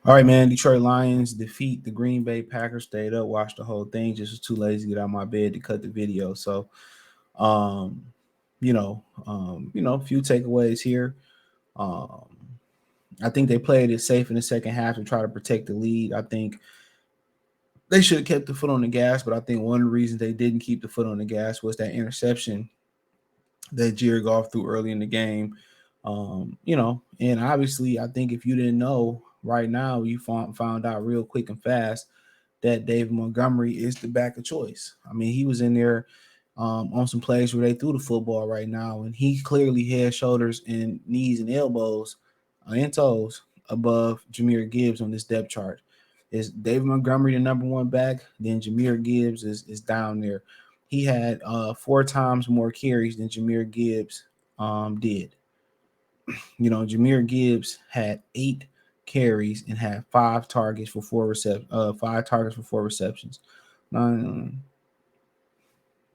All right, man. Detroit Lions defeat the Green Bay Packers. Stayed up, watched the whole thing. Just was too lazy to get out of my bed to cut the video. So, um, a few takeaways here. Um, I think they played it safe in the second half to try to protect the lead. I think they should have kept the foot on the gas, but I think one of the reasons they didn't keep the foot on the gas was that interception that Jared Goff threw early in the game. And obviously, I think if you didn't know right now, you found out real quick and fast that David Montgomery is the back of choice. I mean, he was in there on some plays where they threw the football right now, and he clearly head, shoulders, and knees and elbows and toes above Jahmyr Gibbs on this depth chart. Is David Montgomery the number one back? Then Jahmyr Gibbs is down there. He had 4 times more carries than Jahmyr Gibbs did. Jahmyr Gibbs had 8 carries and had 5 targets for 4 receptions. Nine,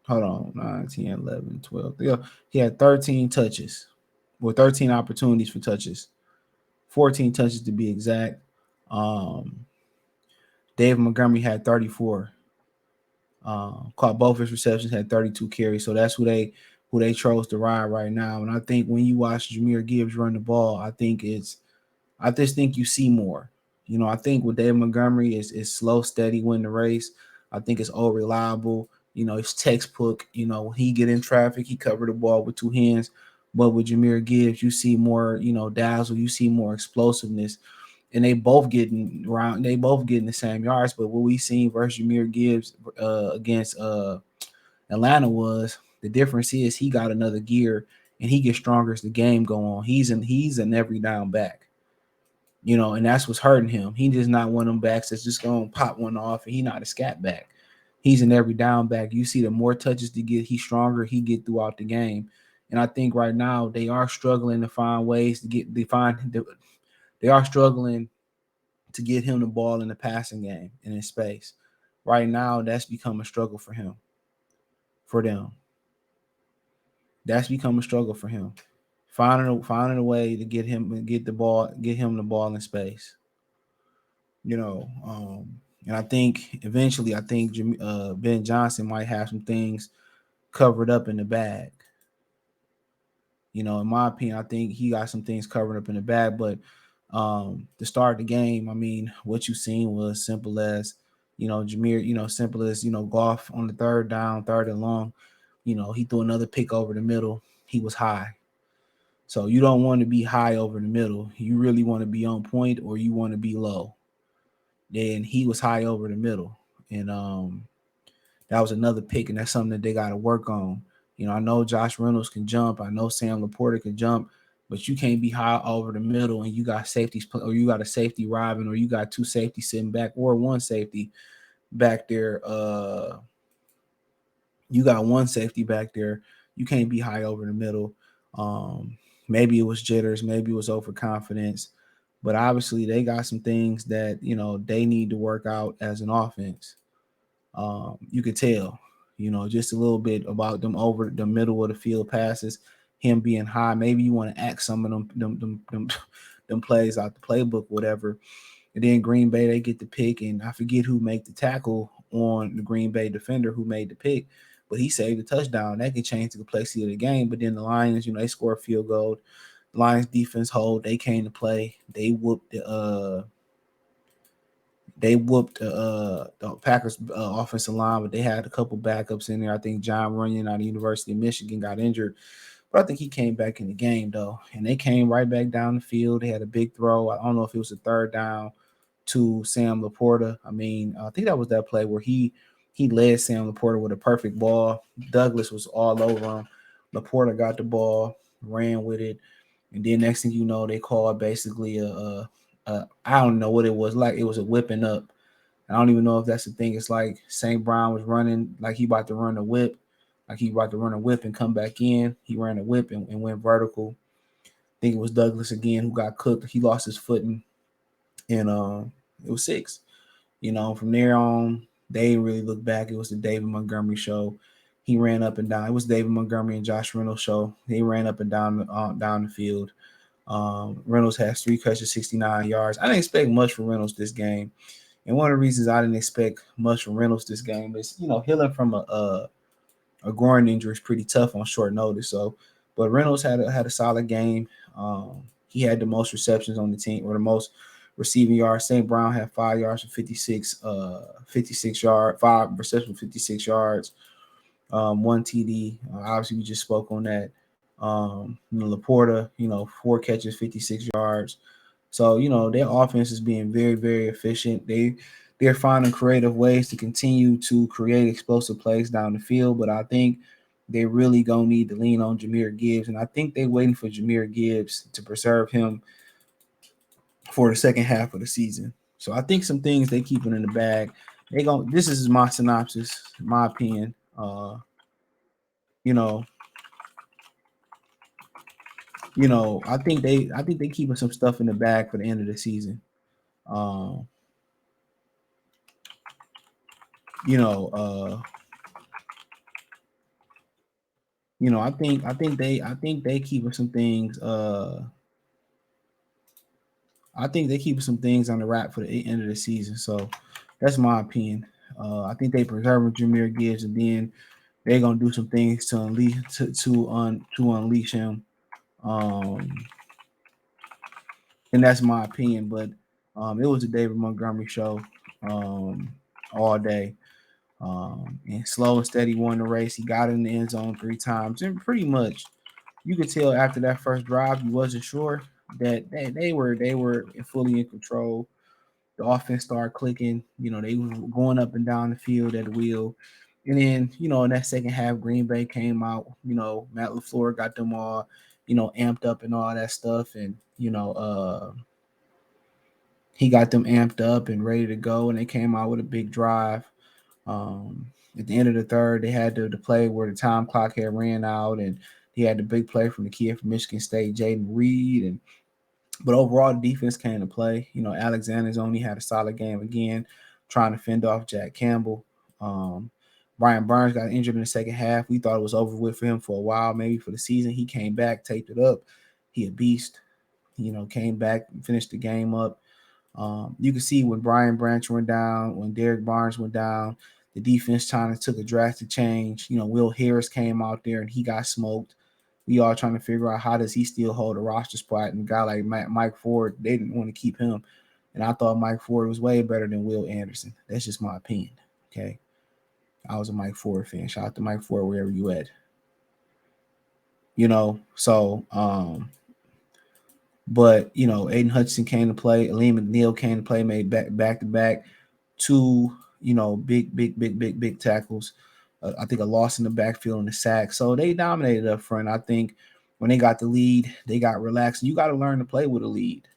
hold on, 9, 10, 11, 12. Yeah, he had 13 touches, or 13 opportunities for touches, 14 touches to be exact. Um, Dave Montgomery had 34. Caught both his receptions, had 32 carries. So that's who they chose to ride right now. And I think when you watch Jahmyr Gibbs run the ball, I just think you see more. I think with Dave Montgomery is slow, steady, win the race. I think it's all reliable. It's textbook. When he get in traffic, he covered the ball with 2 hands. But with Jahmyr Gibbs, you see more, dazzle. You see more explosiveness, and they both getting the same yards. But what we seen versus Jahmyr Gibbs against Atlanta was the difference is he got another gear and he gets stronger as the game go on. He's an every down back. And that's what's hurting him. He just not one of them backs that's just gonna pop one off, and he not a scat back. He's an every down back. You see, the more touches to get, he's stronger. He get throughout the game, and I think right now they are struggling to find ways to get. They are struggling to get him the ball in the passing game and in space. Right now, that's become a struggle for them. That's become a struggle for him. Finding a way to get him the ball in space. you know. And I think eventually, Ben Johnson might have some things covered up in the bag. In my opinion, I think he got some things covered up in the bag. But to start the game, I mean, what you seen was simple as, Jameer, simple as, Goff on the third down, third and long. He threw another pick over the middle. He was high. So you don't want to be high over the middle. You really want to be on point, or you want to be low. Then he was high over the middle. And that was another pick, and that's something that they got to work on. I know Josh Reynolds can jump. I know Sam Laporta can jump, but you can't be high over the middle and you got safeties, or you got a safety robbing, or you got 2 safeties sitting back, or one safety back there. You got one safety back there. You can't be high over the middle. Um, Maybe it was jitters, maybe it was overconfidence, but obviously they got some things that they need to work out as an offense. You could tell, just a little bit about them over the middle of the field passes, him being high. Maybe you want to act some of them plays out the playbook, whatever. And then Green Bay, they get the pick, and I forget who made the tackle on the Green Bay defender who made the pick, but he saved the touchdown. That could change the complexity of the game. But then the Lions, they score a field goal. The Lions defense hold. They came to play. They whooped the Packers offensive line, but they had a couple backups in there. I think John Runyon out of the University of Michigan got injured, but I think he came back in the game though, and they came right back down the field. They had a big throw. I don't know if it was a third down to Sam Laporta. I mean, I think that was that play where he led Sam Laporta with a perfect ball. Douglas was all over him. Laporta got the ball, ran with it, and then next thing you know, they called basically I don't know what it was like. It was a whipping up. I don't even know if that's the thing. It's like St. Brown was running like he about to run a whip, like he about to run a whip and come back in. He ran a whip and went vertical. I think it was Douglas again who got cooked. He lost his footing, and it was 6. From there on, they didn't really look back. It was the David Montgomery show. He ran up and down. It was David Montgomery and Josh Reynolds show. They ran up and down the field. Reynolds has 3 catches, 69 yards. I didn't expect much from Reynolds this game. And one of the reasons I didn't expect much from Reynolds this game is, healing from a groin injury is pretty tough on short notice. So, but Reynolds had a solid game. He had the most receptions on the team, or the most receiving yards. St. Brown had 5 yards for 56 yard, 5 receptions, 56 yards, one TD. Obviously, we just spoke on that. Laporta, 4 catches, 56 yards. So, their offense is being very, very efficient. They're finding creative ways to continue to create explosive plays down the field, but I think they really gonna need to lean on Jahmyr Gibbs, and I think they're waiting for Jahmyr Gibbs to preserve him for the second half of the season. So I think some things they keeping in the bag. They going This is my synopsis, my opinion. You know, I think they keeping some stuff in the bag for the end of the season. Um, you know, uh, I think they keeping some things. I think they keeping some things on the wrap for the end of the season. So that's my opinion. I think they preserving Jahmyr Gibbs, and then they're gonna do some things to unleash him. Um, and that's my opinion. But it was a David Montgomery show um, all day. And slow and steady won the race. He got in the end zone 3 times, and pretty much you could tell after that first drive he wasn't sure that they were fully in control. The offense started clicking. They were going up and down the field at the wheel. And then, in that second half, Green Bay came out. Matt LaFleur got them all, amped up and all that stuff. And, he got them amped up and ready to go. And they came out with a big drive. At the end of the third, they had the play where the time clock had ran out, and he had the big play from the kid from Michigan State, Jaden Reed. But overall, the defense came to play. Alexander's only had a solid game again, trying to fend off Jack Campbell. Um, Brian Burns got injured in the second half. We thought it was over with for him for a while, maybe for the season. He came back, taped it up. He a beast. Came back and finished the game up. You can see when Brian Branch went down, when Derek Barnes went down, the defense kind of took a drastic change. Will Harris came out there and he got smoked. We all trying to figure out how does he still hold a roster spot. And a guy like Mike Ford, they didn't want to keep him. And I thought Mike Ford was way better than Will Anderson. That's just my opinion. Okay. I was a Mike Ford fan. Shout out to Mike Ford wherever you at. But Aiden Hutchinson came to play, Aleem McNeil came to play, made back to back two, big tackles. I think a loss in the backfield and a sack. So they dominated up front. I think when they got the lead, they got relaxed. And you got to learn to play with a lead.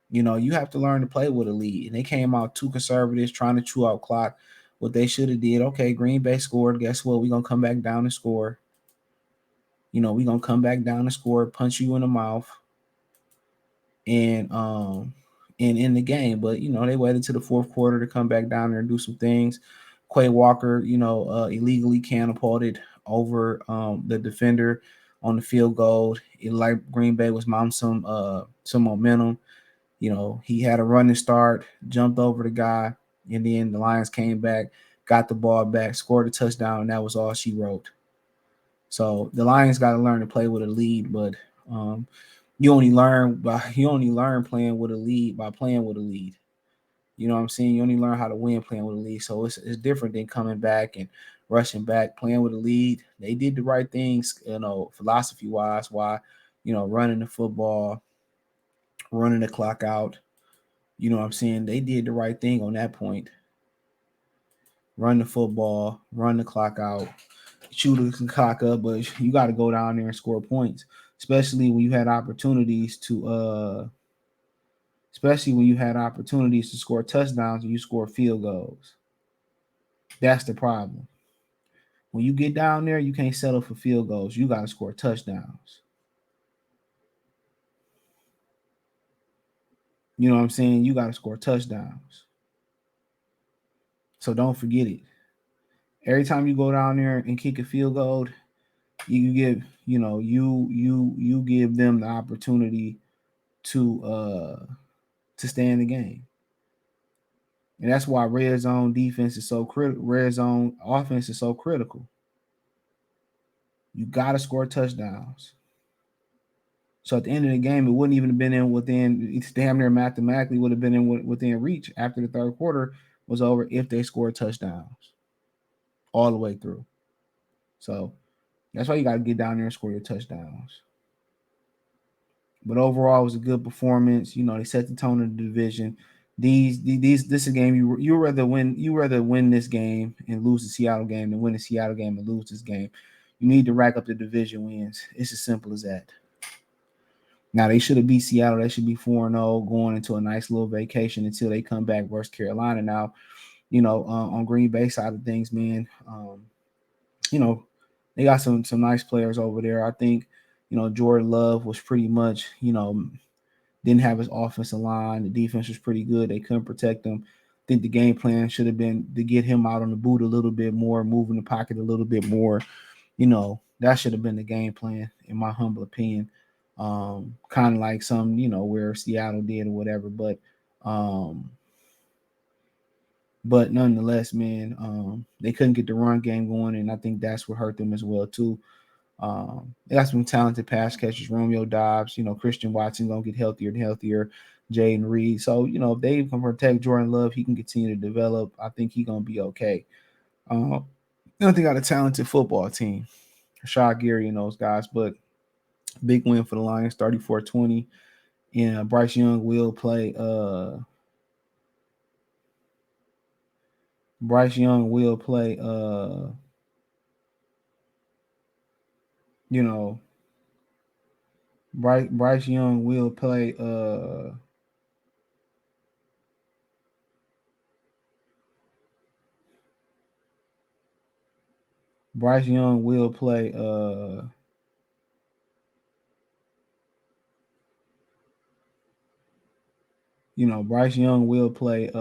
You have to learn to play with a lead. And they came out too conservative, trying to chew out clock. What they should have did, okay, Green Bay scored. Guess what? We're going to come back down and score. We're going to come back down and score, punch you in the mouth. And in the game. But they waited to the fourth quarter to come back down there and do some things. Quay Walker, illegally catapulted over the defender on the field goal. Like Green Bay was mounting some momentum. He had a running start, jumped over the guy, and then the Lions came back, got the ball back, scored a touchdown, and that was all she wrote. So the Lions got to learn to play with a lead, but you only learn playing with a lead by playing with a lead. You know what I'm saying? You only learn how to win playing with a lead. So it's different than coming back and rushing back, playing with a lead. They did the right things, philosophy wise, why, running the football, running the clock out. You know what I'm saying? They did the right thing on that point. Run the football, run the clock out, shoot the clock up, but you got to go down there and score points, especially when you had opportunities to score touchdowns and you score field goals. That's the problem. When you get down there, you can't settle for field goals. You got to score touchdowns. You know what I'm saying? You got to score touchdowns. So don't forget it. Every time you go down there and kick a field goal, You give, you give them the opportunity to stay in the game. And that's why red zone defense is so critical. Red zone offense is so critical. You got to score touchdowns. So at the end of the game, it wouldn't even have been in within. It's damn near mathematically would have been in within reach after the third quarter was over if they scored touchdowns all the way through. So that's why you got to get down there and score your touchdowns. But overall, it was a good performance. They set the tone of the division. This is a game you rather win this game and lose the Seattle game than win the Seattle game and lose this game. You need to rack up the division wins. It's as simple as that. Now they should have beat Seattle. They should be 4-0 going into a nice little vacation until they come back versus Carolina. Now, on Green Bay side of things, man, you know, they got some nice players over there. I think, Jordan Love was pretty much, didn't have his offensive line. The defense was pretty good. They couldn't protect him. I think the game plan should have been to get him out on the boot a little bit more, move in the pocket a little bit more. That should have been the game plan, in my humble opinion. Kind of like some, where Seattle did or whatever. But nonetheless, man, they couldn't get the run game going, and I think that's what hurt them as well too. They got some talented pass catchers, Romeo Dobbs, Christian Watson gonna get healthier and healthier, Jaden Reed. So, if they can protect Jordan Love, he can continue to develop. I think he's gonna be okay. They got a talented football team, Rashad Gary and those guys, but big win for the Lions, 34-20. And Bryce Young will play Bryce Young will play you know, Bryce Young will play Bryce Young will play Bryce Young will play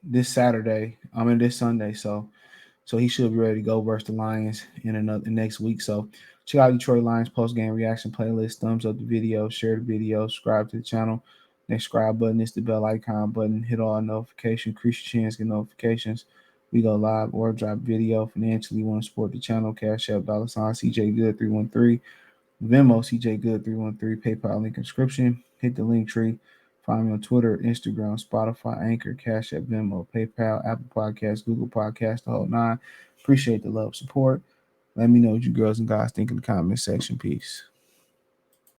this Saturday. This Sunday. So he should be ready to go versus the Lions in next week. So check out Detroit Lions post game reaction playlist. Thumbs up the video, share the video, subscribe to the channel. Next subscribe button is the bell icon button. Hit all notifications, increase your chance, get notifications. We go live or drop video. Financially, want to support the channel? Cash App, $ CJ Good 313. Venmo CJ Good 313. PayPal link description. Hit the link tree. Find me on Twitter, Instagram, Spotify, Anchor, Cash App, Venmo, PayPal, Apple Podcasts, Google Podcasts, the whole nine. Appreciate the love, support. Let me know what you girls and guys think in the comment section. Peace.